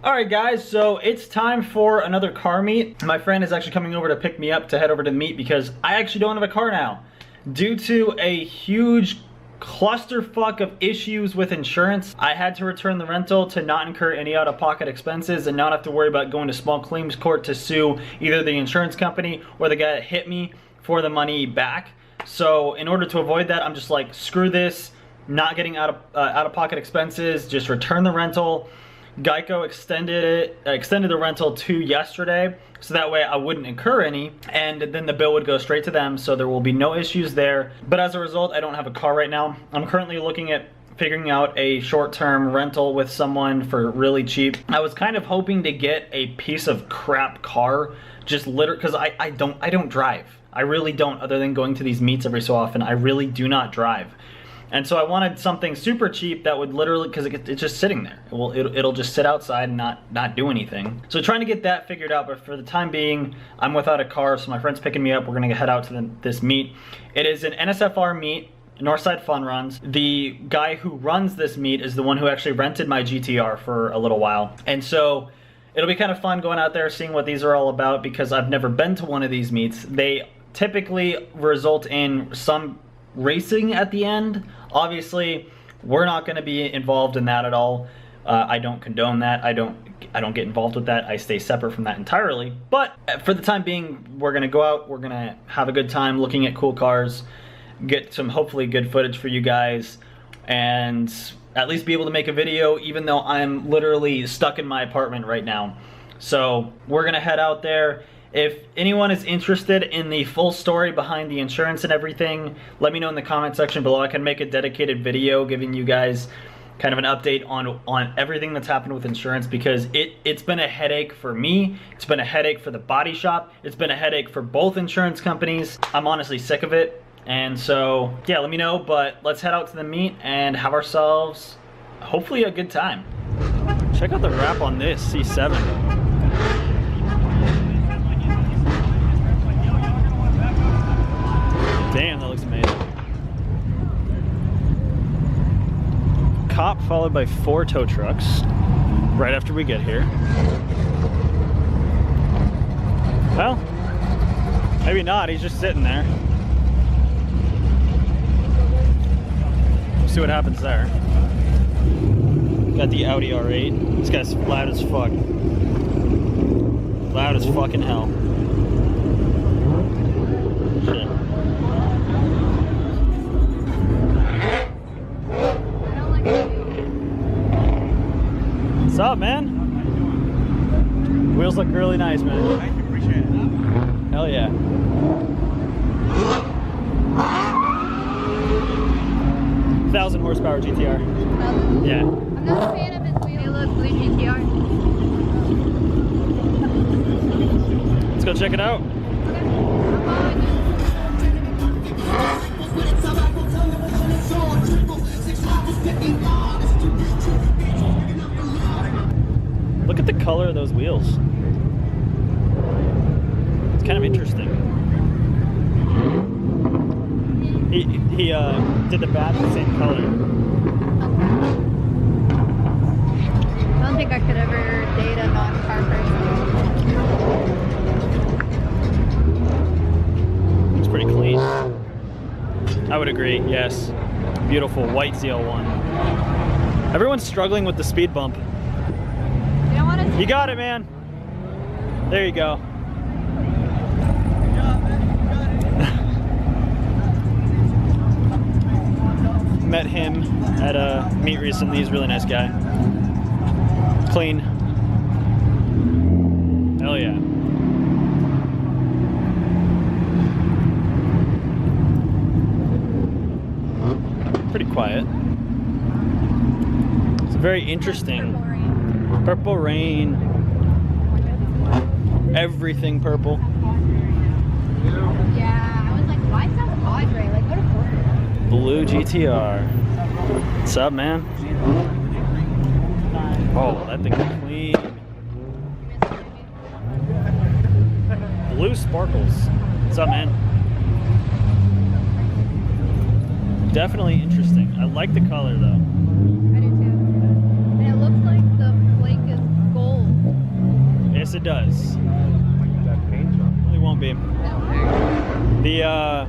Alright guys, so it's time for another car meet. My friend is actually coming over to pick me up to head over to the meet because I actually don't have a car now. Due to a huge clusterfuck of issues with insurance, I had to return the rental to not incur any out-of-pocket expenses and not have to worry about going to small claims court to sue either the insurance company or the guy that hit me for the money back. So in order to avoid that, I'm just like, screw this, not getting out-of-pocket expenses, just return the rental. Geico extended the rental to yesterday, so that way I wouldn't incur any, and then the bill would go straight to them, so there will be no issues there. But as a result, I don't have a car right now. I'm currently looking at figuring out a short-term rental with someone for really cheap. I was kind of hoping to get a piece of crap car, just literally, because I don't drive. I really don't, other than going to these meets every so often. I really do not drive. And so I wanted something super cheap that would literally, because it's just sitting there. It'll just sit outside and not do anything. So trying to get that figured out, but for the time being, I'm without a car, so my friend's picking me up. We're gonna head out to this meet. It is an NSFR meet, Northside Fun Runs. The guy who runs this meet is the one who actually rented my GTR for a little while. And so it'll be kind of fun going out there, seeing what these are all about, because I've never been to one of these meets. They typically result in some racing at the end. Obviously, we're not going to be involved in that at all. I don't condone that. I don't get involved with that. I stay separate from that entirely. But for the time being, we're going to go out. We're going to have a good time looking at cool cars, get some hopefully good footage for you guys, and at least be able to make a video, even though I'm literally stuck in my apartment right now. So we're going to head out there. If anyone is interested in the full story behind the insurance and everything, let me know in the comment section below. I can make a dedicated video giving you guys kind of an update on everything that's happened with insurance, because it's been a headache for me. It's been a headache for the body shop. It's been a headache for both insurance companies. I'm honestly sick of it. And so, yeah, let me know. But let's head out to the meet and have ourselves, hopefully, a good time. Check out the wrap on this C7. Damn, that looks amazing. Cop followed by 4 tow trucks right after we get here. Well, maybe not. He's just sitting there. We'll see what happens there. Got the Audi R8. This guy's loud as fuck. Loud as fucking hell. Shit. What's up, man? Wheels look really nice, man. Thank you, appreciate it. Hell yeah. Thousand horsepower GTR. Yeah. I'm not a fan of his wheels. They look blue GTR. Let's go check it out. Look at the color of those wheels. It's kind of interesting. He did the bat the same color. I don't think I could ever date a non-car person. It's pretty clean. I would agree, yes. Beautiful white ZL1. Everyone's struggling with the speed bump. You got it, man. There you go. Met him at a meet recently. He's a really nice guy. Clean. Hell yeah. Pretty quiet. It's very interesting. Purple rain. Everything purple. Yeah, I was like, why South Padre? Like, go to Florida. Blue GTR. What's up, man? Oh, that thing is clean. Blue sparkles. What's up, man? Definitely interesting. I like the color, though. I do too. And it looks like the flake is gold. Yes, it does. It won't be. The At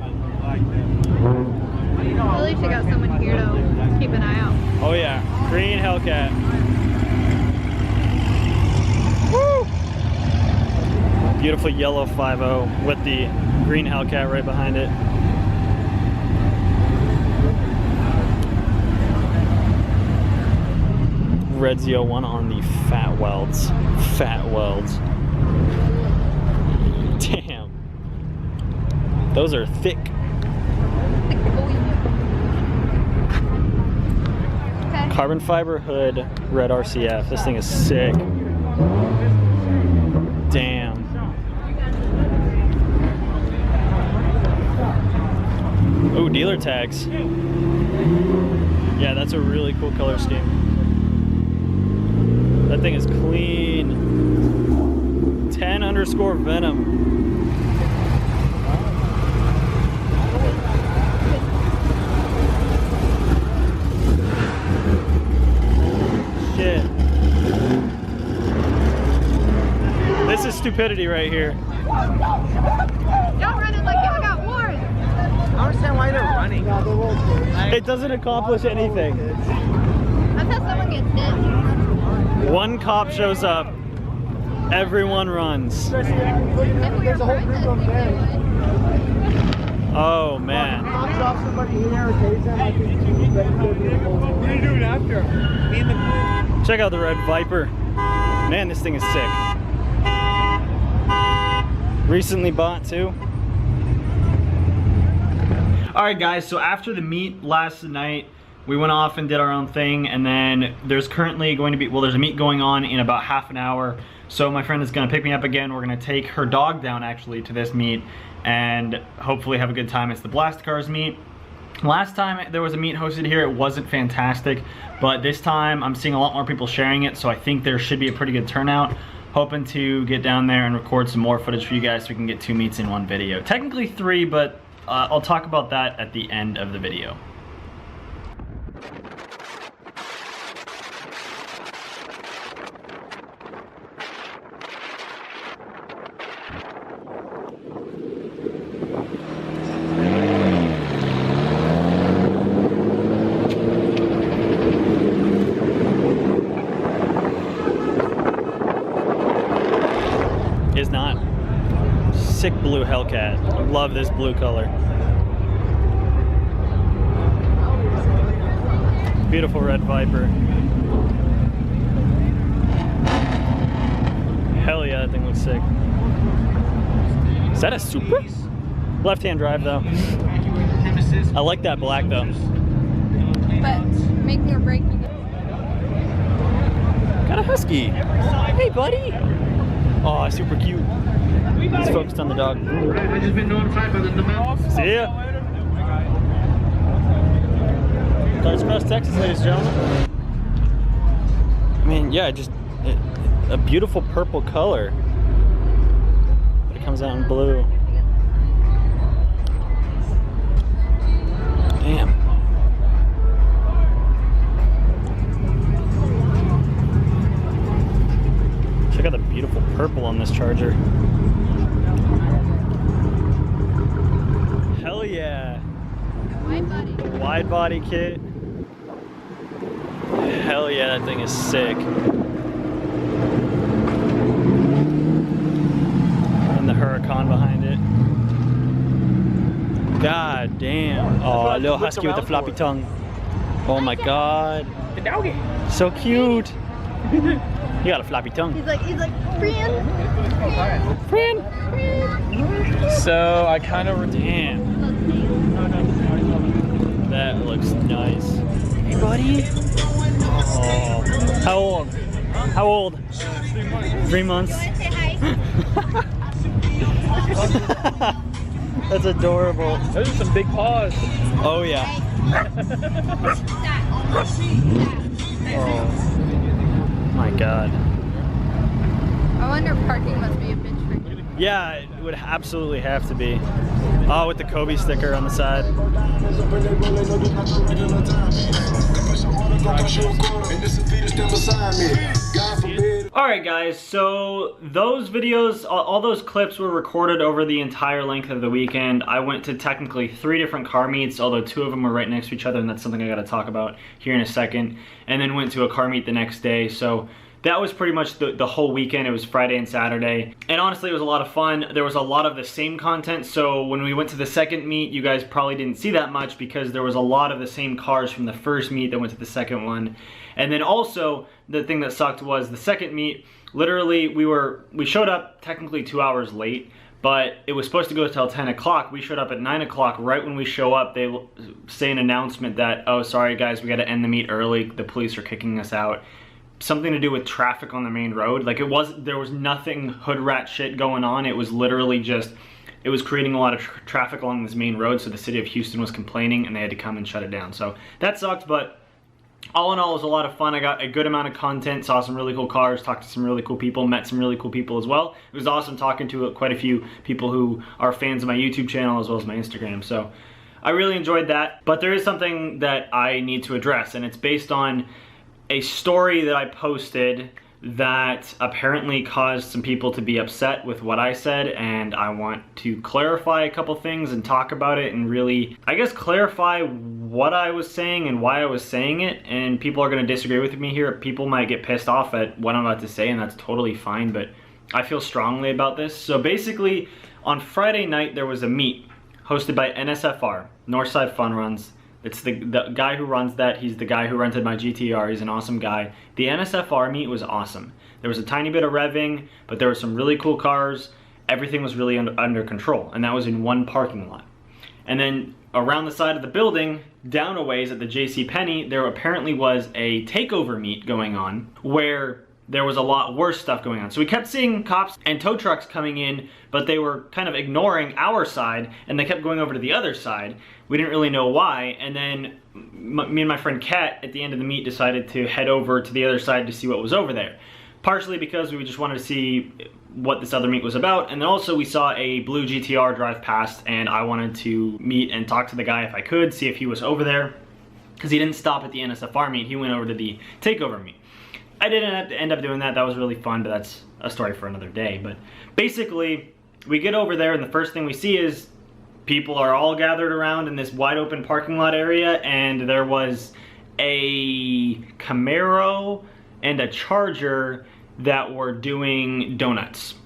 least you got someone here to keep an eye out. oh yeah, green Hellcat. Woo! Beautiful yellow 5.0 with the green Hellcat right behind it. Red Z01 on the fat welds. Fat welds. Damn. Those are thick. Okay. Carbon fiber hood, red RCF. This thing is sick. Damn. Ooh, dealer tags. Yeah, that's a really cool color scheme. That thing is clean. 10_Venom. Shit. This is stupidity right here. Don't run it like y'all got warrants. I don't understand why they're running. It doesn't accomplish anything. That's how someone gets hit. One cop shows up, everyone runs. If we were protesting, they would. Oh man. Drop somebody here, tase them, I think what are you doing after? Me and the Check out the red Viper. Man, this thing is sick. Recently bought too. Alright guys, so after the meet last night, we went off and did our own thing, and then there's currently going to be, well, there's a meet going on in about half an hour. So my friend is gonna pick me up again. We're gonna take her dog down actually to this meet and hopefully have a good time. It's the Blast Cars meet. Last time there was a meet hosted here, it wasn't fantastic, but this time I'm seeing a lot more people sharing it, so I think there should be a pretty good turnout. Hoping to get down there and record some more footage for you guys so we can get 2 meets in one video. Technically 3, but I'll talk about that at the end of the video. Is not. Sick blue Hellcat. Love this blue color. Beautiful red Viper. Hell yeah, that thing looks sick. Is that a Supra? Left-hand drive though. I like that black though. But making or breaking it. Got a Husky. Hey buddy. Oh, super cute. He's focused on the dog. I just been notified by the See ya. Cars across Texas, ladies and gentlemen. I mean, yeah, just a beautiful purple color. It comes out in blue. Damn. Check out the beautiful purple on this Charger. Hell yeah. Wide body. Wide body kit. Hell yeah, that thing is sick. And the Huracan behind it. God damn. Oh, a little husky with a floppy tongue. Oh my god. The doggy. So cute. You got a floppy tongue. He's like, friend. Friend. So I kind of Damn. That looks nice. Hey, buddy. Oh. How old? How old? 3 months. That's adorable. Those are some big paws. Oh, yeah. Oh. My God. I wonder if parking must be a bitch for you. Yeah, it would absolutely have to be. Oh, with the Kobe sticker on the side. Alright guys, so those videos, all those clips were recorded over the entire length of the weekend. I went to technically 3 different car meets, although 2 of them were right next to each other, and that's something I gotta talk about here in a second. And then went to a car meet the next day, so that was pretty much the whole weekend. It was Friday and Saturday. And honestly, it was a lot of fun. There was a lot of the same content, so when we went to the second meet, you guys probably didn't see that much because there was a lot of the same cars from the first meet that went to the second one. And then also, the thing that sucked was the second meet, literally, we showed up technically 2 hours late, but it was supposed to go till 10 o'clock. We showed up at 9 o'clock. Right when we show up, they say an announcement that, oh, sorry guys, we gotta end the meet early. The police are kicking us out. Something to do with traffic on the main road. Like there was nothing hood rat shit going on. It was literally just, it was creating a lot of traffic along this main road, so the city of Houston was complaining and they had to come and shut it down. So that sucked, but all in all, it was a lot of fun. I got a good amount of content, saw some really cool cars, talked to some really cool people, met some really cool people as well. It was awesome talking to quite a few people who are fans of my YouTube channel as well as my Instagram. So I really enjoyed that. But there is something that I need to address, and it's based on a story that I posted that apparently caused some people to be upset with what I said, and I want to clarify a couple things and talk about it and really, I guess, clarify what I was saying and why I was saying it. And people are going to disagree with me here. People might get pissed off at what I'm about to say, and that's totally fine, but I feel strongly about this. So basically, on Friday night, there was a meet hosted by NSFR, Northside Fun Runs. It's the guy who runs that. He's the guy who rented my GTR. He's an awesome guy. The NSFR meet was awesome. There was a tiny bit of revving, but there were some really cool cars. Everything was really under control, and that was in one parking lot. And then around the side of the building, down a ways at the JCPenney, there apparently was a takeover meet going on where there was a lot worse stuff going on. So we kept seeing cops and tow trucks coming in, but they were kind of ignoring our side, and they kept going over to the other side. We didn't really know why, and then me and my friend Kat at the end of the meet decided to head over to the other side to see what was over there. Partially because we just wanted to see what this other meet was about, and then also we saw a blue GTR drive past, and I wanted to meet and talk to the guy if I could, see if he was over there, because he didn't stop at the NSFR meet, he went over to the takeover meet. I didn't end up doing that. That was really fun, but that's a story for another day. But basically, we get over there, and the first thing we see is people are all gathered around in this wide open parking lot area, and there was a Camaro and a Charger that were doing donuts.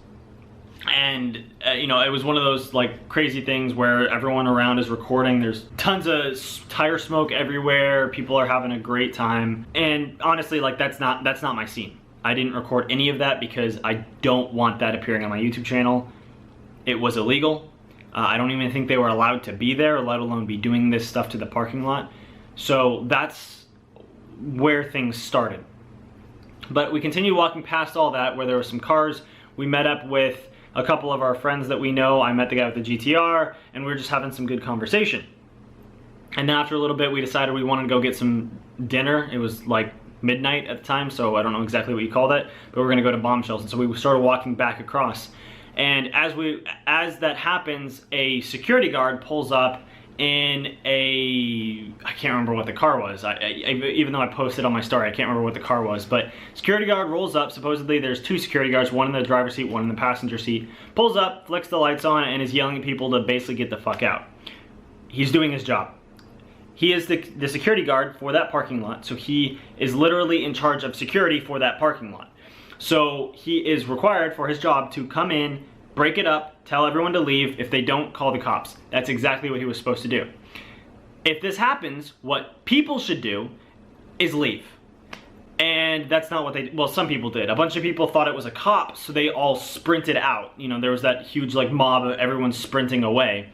And you know, it was one of those like crazy things where everyone around is recording. There's tons of tire smoke everywhere. People are having a great time. And honestly, like that's not my scene. I didn't record any of that because I don't want that appearing on my YouTube channel. It was illegal. I don't even think they were allowed to be there, let alone be doing this stuff to the parking lot. So that's where things started. But we continued walking past all that where there were some cars. We met up with a couple of our friends that we know. I met the guy with the GTR, and we were just having some good conversation. And then after a little bit, we decided we wanted to go get some dinner. It was like midnight at the time, so I don't know exactly what you call that, but we're gonna go to Bombshells. And so we started walking back across. And as that happens, a security guard pulls up in I can't remember what the car was. Even though I posted on my story, I can't remember what the car was, but security guard rolls up. Supposedly there's 2 security guards, one in the driver's seat, one in the passenger seat. Pulls up, flicks the lights on, and is yelling at people to basically get the fuck out. He's doing his job. He is the security guard for that parking lot, so he is literally in charge of security for that parking lot. So he is required for his job to come in, break it up, tell everyone to leave. If they don't, call the cops. That's exactly what he was supposed to do. If this happens, what people should do is leave. And that's not what well, some people did. A bunch of people thought it was a cop, so they all sprinted out. You know, there was that huge like mob of everyone sprinting away.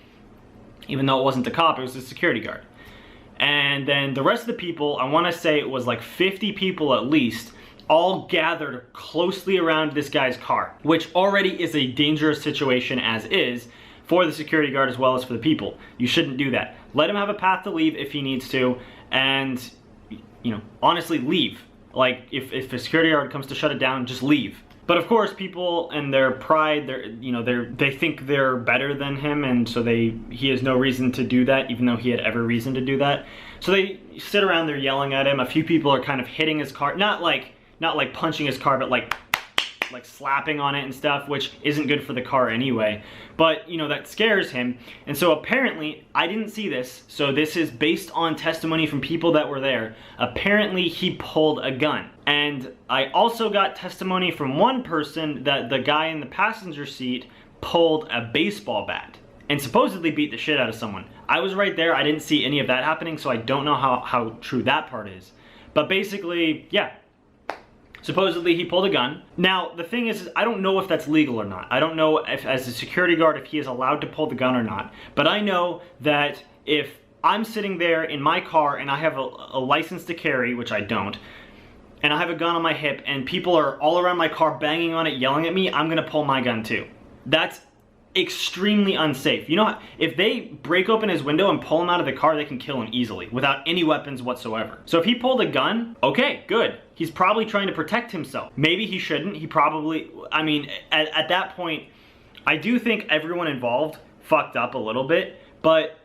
Even though it wasn't the cop, it was the security guard. And then the rest of the people, I want to say it was like 50 people at least, all gathered closely around this guy's car, which already is a dangerous situation as is for the security guard as well as for the people. You shouldn't do that. Let him have a path to leave if he needs to, and you know, honestly, leave. Like if a security guard comes to shut it down, just leave. But of course, people and their pride, they think they're better than him, and so he has no reason to do that, even though he had every reason to do that. So they sit around there yelling at him. A few people are kind of hitting his car, not like punching his car, but like like slapping on it and stuff, which isn't good for the car anyway. But, you know, that scares him. And so apparently, I didn't see this, so this is based on testimony from people that were there. Apparently, he pulled a gun. And I also got testimony from one person that the guy in the passenger seat pulled a baseball bat and supposedly beat the shit out of someone. I was right there, I didn't see any of that happening, so I don't know how true that part is. But basically, yeah, supposedly he pulled a gun. Now, the thing is I don't know if that's legal or not. I don't know if, as a security guard, if he is allowed to pull the gun or not. But I know that if I'm sitting there in my car and I have a license to carry, which I don't, and I have a gun on my hip and people are all around my car banging on it, yelling at me, I'm gonna pull my gun too. That's extremely unsafe. You know, if they break open his window and pull him out of the car, they can kill him easily without any weapons whatsoever. So if he pulled a gun, okay, good. He's probably trying to protect himself. Maybe he shouldn't. He probably, I mean, at that point, I do think everyone involved fucked up a little bit, but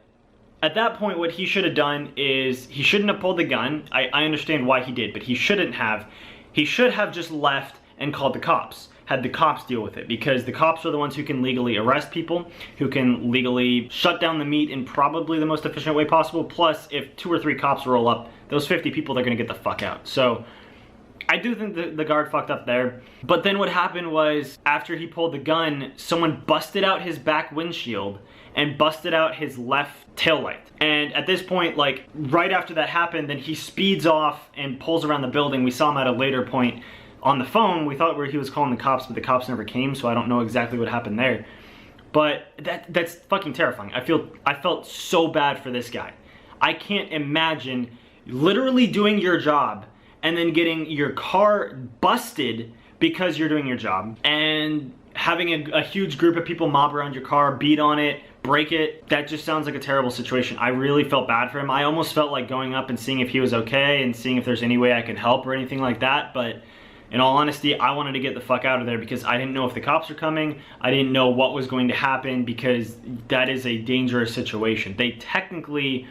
at that point, what he should have done is, he shouldn't have pulled the gun. I understand why he did, but he shouldn't have. He should have just left and called the cops. Had the cops deal with it, because the cops are the ones who can legally arrest people, who can legally shut down the meet in probably the most efficient way possible. Plus, if 2 or 3 cops roll up, those 50 people, they're gonna get the fuck out. So I do think the guard fucked up there. But then what happened was, after he pulled the gun, someone busted out his back windshield and busted out his left taillight. And at this point, like, right after that happened, then he speeds off and pulls around the building. We saw him at a later point on the phone. We thought he was calling the cops, but the cops never came, so I don't know exactly what happened there. But that's fucking terrifying. I felt so bad for this guy. I can't imagine literally doing your job and then getting your car busted because you're doing your job, and having a huge group of people mob around your car, beat on it, break it. That just sounds like a terrible situation. I really felt bad for him. I almost felt like going up and seeing if he was okay and seeing if there's any way I could help or anything like that, but in all honesty, I wanted to get the fuck out of there because I didn't know if the cops were coming. I didn't know what was going to happen, because that is a dangerous situation. They technically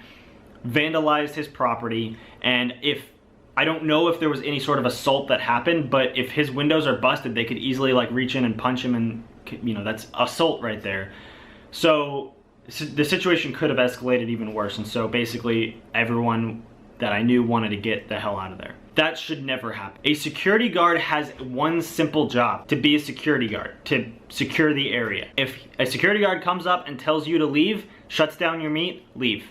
vandalized his property, and I don't know if there was any sort of assault that happened, but if his windows are busted, they could easily like reach in and punch him, and you know, that's assault right there. So the situation could have escalated even worse, and so basically everyone that I knew wanted to get the hell out of there. That should never happen. A security guard has one simple job: to be a security guard, to secure the area. If a security guard comes up and tells you to leave, shuts down your meet, leave.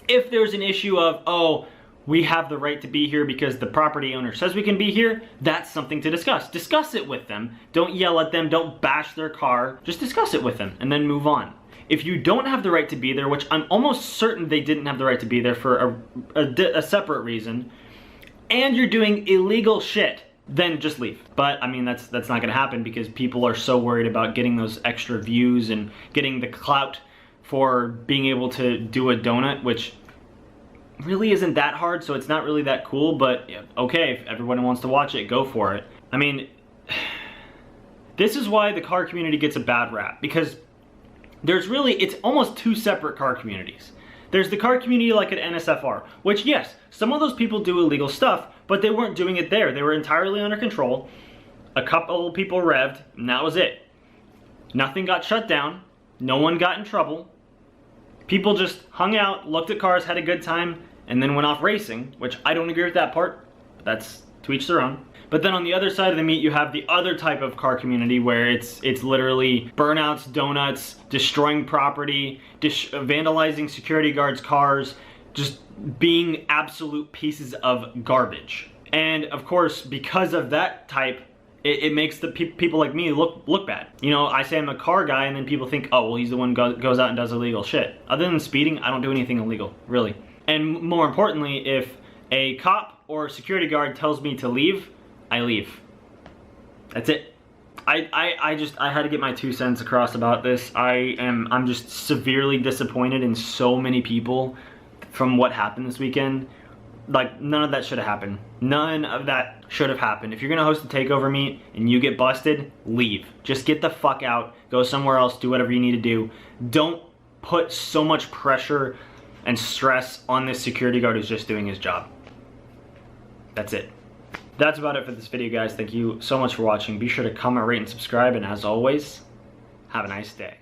If there's an issue of, oh, we have the right to be here because the property owner says we can be here, that's something to discuss. Discuss it with them. Don't yell at them, don't bash their car. Just discuss it with them and then move on. If you don't have the right to be there, which I'm almost certain they didn't have the right to be there for a separate reason, and you're doing illegal shit, then just leave. But I mean, that's not gonna happen because people are so worried about getting those extra views and getting the clout for being able to do a donut, which really isn't that hard, so it's not really that cool, but okay, if everyone wants to watch it, go for it. I mean, this is why the car community gets a bad rap, because it's almost 2 separate car communities. There's the car community like at NSFR, which yes, some of those people do illegal stuff, but they weren't doing it there. They were entirely under control. A couple of people revved, and that was it. Nothing got shut down. No one got in trouble. People just hung out, looked at cars, had a good time, and then went off racing, which I don't agree with that part, but that's to each their own. But then on the other side of the meet, you have the other type of car community where it's literally burnouts, donuts, destroying property, vandalizing security guards' cars, just being absolute pieces of garbage. And of course, because of that type, it makes the people like me look bad. You know, I say I'm a car guy, and then people think, oh, well, he's the one who goes out and does illegal shit. Other than speeding, I don't do anything illegal, really. And more importantly, if a cop or a security guard tells me to leave, I leave. That's it. I had to get my 2 cents across about this. I'm just severely disappointed in so many people from what happened this weekend. Like, none of that should have happened. None of that should have happened. If you're gonna host a takeover meet and you get busted, leave. Just get the fuck out, go somewhere else, do whatever you need to do. Don't put so much pressure and stress on this security guard who's just doing his job. That's it. That's about it for this video, guys. Thank you so much for watching. Be sure to comment, rate, and subscribe. And as always, have a nice day.